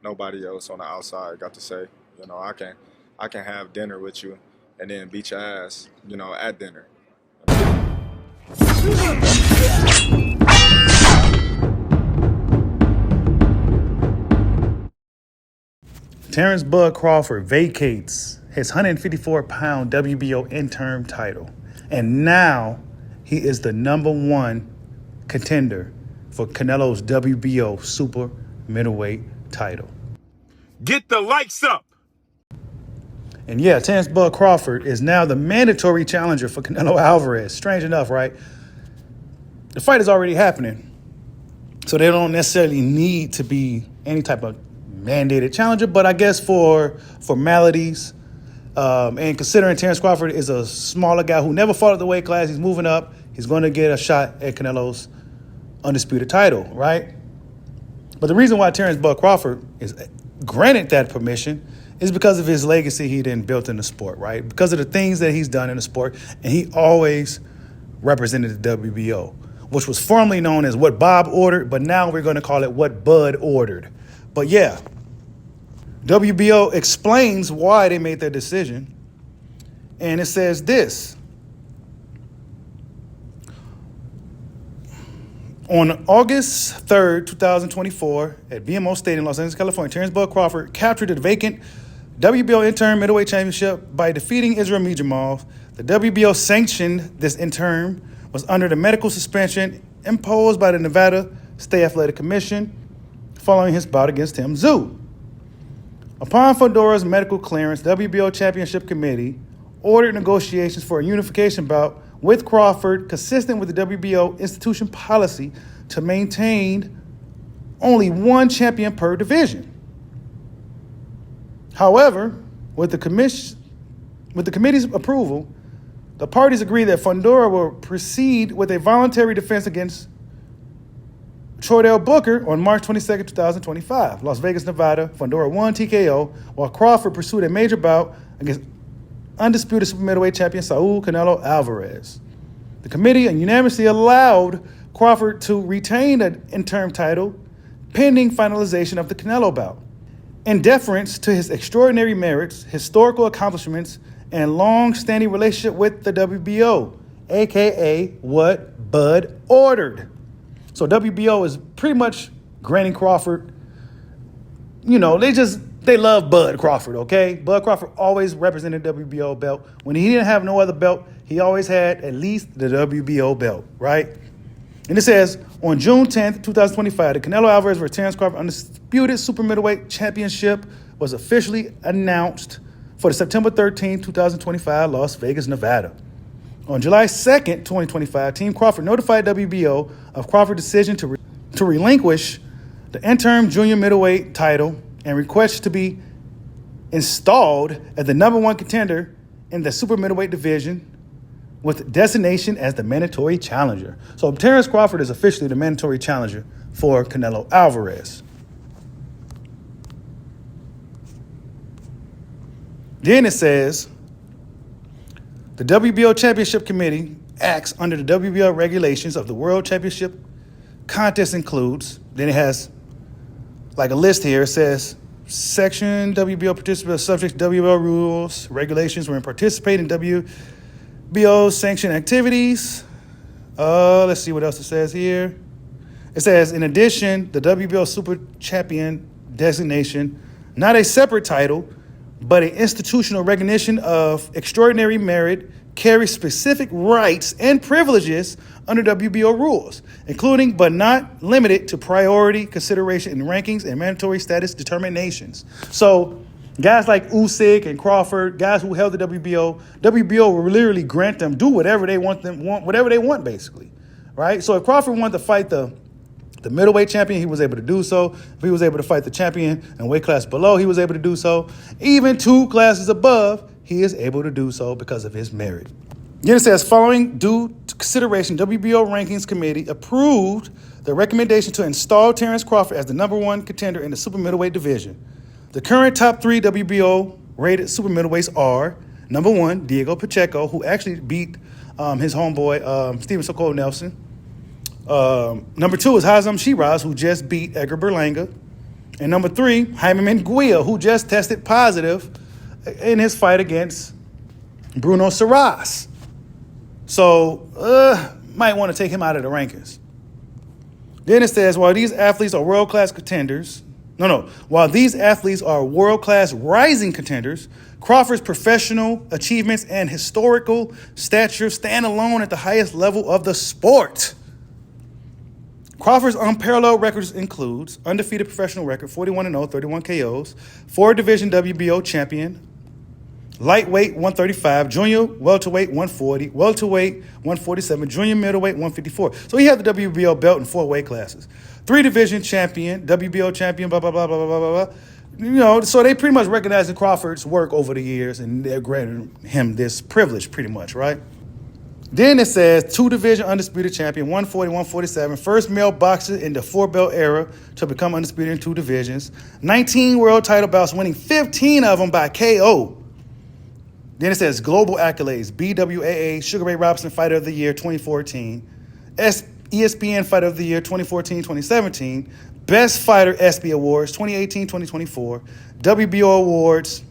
nobody else on the outside got to say. I can have dinner with you and then beat your ass, at dinner. Terence Bud Crawford vacates his 154-pound WBO interim title. And now he is the number one contender for Canelo's WBO super middleweight title. Get the lights up! And yeah, Terence Bud Crawford is now the mandatory challenger for Canelo Alvarez. Strange enough, right? The fight is already happening, so they don't necessarily need to be any type of mandated challenger, but I guess for formalities, and considering Terence Crawford is a smaller guy who never fought at the weight class, he's moving up, he's going to get a shot at Canelo's undisputed title, right? But the reason why Terence Bud Crawford is granted that permission is because of his legacy he then built in the sport, right? Because of the things that he's done in the sport, and he always represented the WBO, which was formerly known as what Bob ordered, but now we're going to call it what Bud ordered. But yeah, WBO explains why they made their decision, and it says this. On August 3rd, 2024, at BMO Stadium, Los Angeles, California, Terence Bud Crawford captured the vacant WBO interim middleweight championship by defeating Israel Mijamov. The WBO sanctioned this interim was under the medical suspension imposed by the Nevada State Athletic Commission following his bout against Tim Tszyu. Upon Fondora's medical clearance, WBO Championship Committee ordered negotiations for a unification bout with Crawford, consistent with the WBO institution policy to maintain only one champion per division. However, with the committee's approval, the parties agreed that Fondora will proceed with a voluntary defense against Troydell Booker on March 22nd, 2025. Las Vegas, Nevada. Fondora won TKO, while Crawford pursued a major bout against undisputed super middleweight champion Saul Canelo Alvarez. The committee unanimously allowed Crawford to retain the interim title pending finalization of the Canelo bout. In deference to his extraordinary merits, historical accomplishments, and long-standing relationship with the WBO, aka what Bud ordered. So WBO is pretty much granting Crawford, they love Bud Crawford, okay? Bud Crawford always represented the WBO belt. When he didn't have no other belt, he always had at least the WBO belt, right? And it says, on June 10th, 2025, the Canelo Alvarez vs. Terence Crawford undisputed super middleweight championship was officially announced for the September 13th, 2025, Las Vegas, Nevada. On July 2nd, 2025, Team Crawford notified WBO of Crawford's decision to relinquish the interim junior middleweight title and request to be installed as the number one contender in the super middleweight division with designation as the mandatory challenger. So Terence Crawford is officially the mandatory challenger for Canelo Alvarez. Then it says, the WBO Championship Committee acts under the WBO regulations of the World Championship contest includes, then it has like a list here. It says, section WBO participants subject to WBO rules, regulations when participating in WBO sanctioned activities. Let's see what else it says here. It says, in addition, the WBO Super Champion designation, not a separate title, but an institutional recognition of extraordinary merit, carries specific rights and privileges under WBO rules, including but not limited to priority consideration in rankings and mandatory status determinations. So guys like Usyk and Crawford, guys who held the WBO will literally grant them, do whatever they want, whatever they want, basically, right? So if Crawford wanted to fight the middleweight champion, he was able to do so. If he was able to fight the champion in weight class below, he was able to do so. Even 2 classes above, he is able to do so because of his merit. Then it says, following due to consideration, WBO Rankings Committee approved the recommendation to install Terence Crawford as the number one contender in the super middleweight division. The current top 3 WBO rated super middleweights are, number 1, Diego Pacheco, who actually beat his homeboy, Steven Sokoa Nelson. Number 2 is Hazam Shiraz, who just beat Edgar Berlanga. And number 3, Jaime Munguia, who just tested positive in his fight against Bruno Serras. So, might want to take him out of the rankings. Then it says, while these athletes are world-class contenders, while these athletes are world-class rising contenders, Crawford's professional achievements and historical stature stand alone at the highest level of the sport. Crawford's unparalleled records includes undefeated professional record, 41-0, 31 KOs, 4-division WBO champion, lightweight 135, junior welterweight 140, welterweight 147, junior middleweight 154. So he had the WBO belt in 4 weight classes. 3-division champion, WBO champion, blah, blah, blah, blah, blah, blah, blah. So they pretty much recognizing Crawford's work over the years, and they're granting him this privilege pretty much, right? Then it says 2-division undisputed champion, 140, 147, first male boxer in the 4-belt era to become undisputed in 2 divisions, 19 world title bouts, winning 15 of them by KO. Then it says global accolades, BWAA, Sugar Ray Robinson Fighter of the Year 2014, ESPN Fighter of the Year 2014-2017, Best Fighter ESPY Awards 2018-2024, WBO Awards.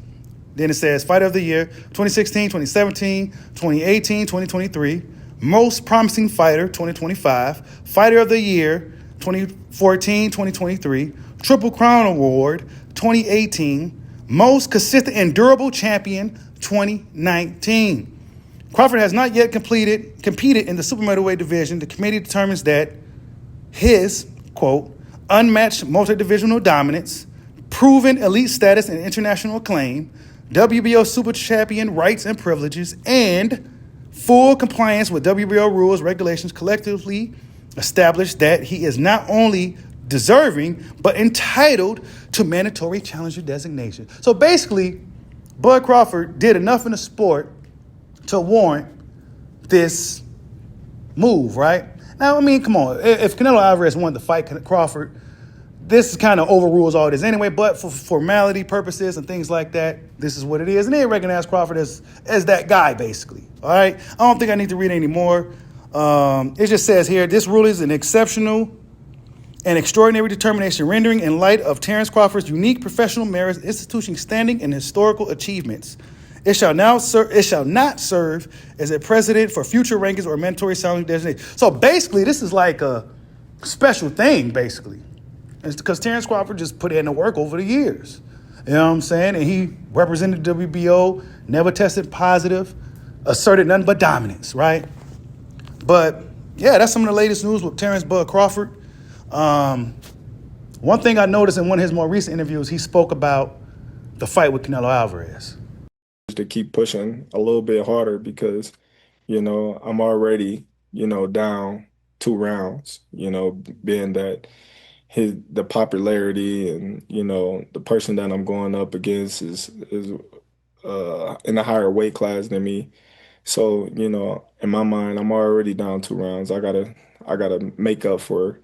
Then it says Fighter of the Year 2016, 2017, 2018, 2023, Most Promising Fighter 2025, Fighter of the Year 2014, 2023, Triple Crown Award 2018, Most Consistent and Durable Champion 2019. Crawford has not yet competed in the super middleweight division. The committee determines that his, quote, unmatched multi-divisional dominance, proven elite status and international acclaim, WBO super champion rights and privileges, and full compliance with WBO rules, regulations collectively established that he is not only deserving, but entitled to mandatory challenger designation. So basically, Bud Crawford did enough in the sport to warrant this move, right? Now, I mean, come on. If Canelo Alvarez wanted to fight Crawford, this kind of overrules all this anyway, but for formality purposes and things like that, this is what it is. And they recognize Crawford as that guy, basically. All right? I don't think I need to read any more. It just says here, this rule is an exceptional and extraordinary determination rendering in light of Terence Crawford's unique professional merits, institution standing, and historical achievements. It shall not serve as a precedent for future rankings or mandatory challenge designation. So basically, this is like a special thing, basically. It's because Terence Crawford just put in the work over the years. You know what I'm saying? And he represented WBO, never tested positive, asserted nothing but dominance, right? But, yeah, that's some of the latest news with Terence Bud Crawford. One thing I noticed in one of his more recent interviews, he spoke about the fight with Canelo Alvarez. To keep pushing a little bit harder because, I'm already, down 2 rounds, being that the popularity and, the person that I'm going up against is in a higher weight class than me. So, in my mind, I'm already down 2 rounds. I gotta make up for,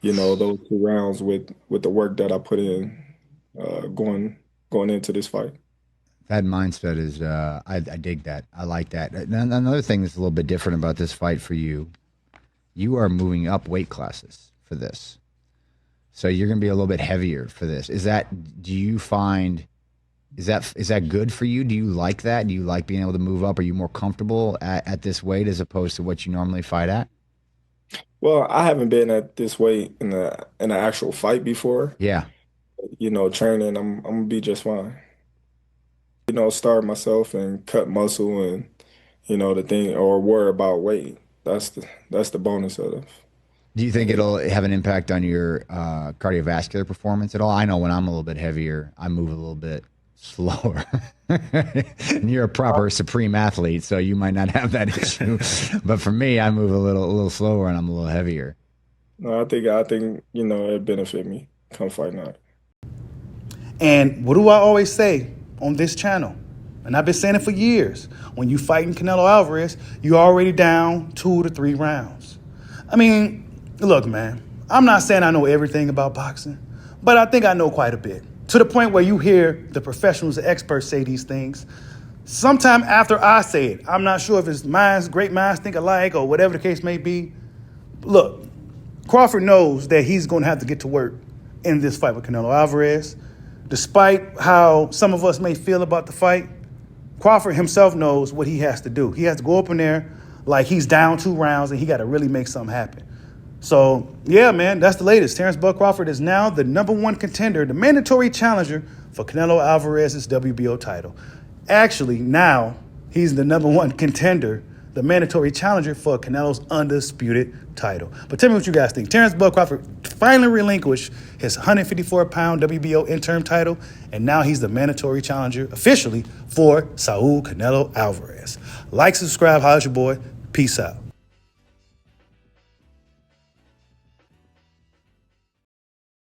those 2 rounds with the work that I put in going into this fight. That mindset is, I dig that. I like that. Another thing that's a little bit different about this fight for you, you are moving up weight classes for this. So you're going to be a little bit heavier for this. Is that good for you? Do you like that? Do you like being able to move up? Are you more comfortable at this weight as opposed to what you normally fight at? Well, I haven't been at this weight in an actual fight before. Yeah. Training, I'm gonna be just fine. Starve myself and cut muscle and, the thing, or worry about weight. That's the bonus of it. Do you think it'll have an impact on your cardiovascular performance at all? I know when I'm a little bit heavier, I move a little bit slower. And you're a proper supreme athlete, so you might not have that issue. But for me, I move a little slower and I'm a little heavier. No, I think it benefit me come fight night. And what do I always say on this channel? And I've been saying it for years. When you fighting Canelo Alvarez, you're already down 2 to 3 rounds. I mean, look, man, I'm not saying I know everything about boxing, but I think I know quite a bit. To the point where you hear the professionals, the experts say these things. Sometime after I say it, I'm not sure if it's great minds think alike or whatever the case may be. Look, Crawford knows that he's going to have to get to work in this fight with Canelo Alvarez. Despite how some of us may feel about the fight, Crawford himself knows what he has to do. He has to go up in there like he's down 2 rounds and he got to really make something happen. So, yeah, man, that's the latest. Terence Bud Crawford is now the #1 contender, the mandatory challenger for Canelo Alvarez's WBO title. Actually, now he's the #1 contender, the mandatory challenger for Canelo's undisputed title. But tell me what you guys think. Terence Bud Crawford finally relinquished his 154-pound WBO interim title, and now he's the mandatory challenger officially for Saul Canelo Alvarez. Like, subscribe, holla at your boy. Peace out.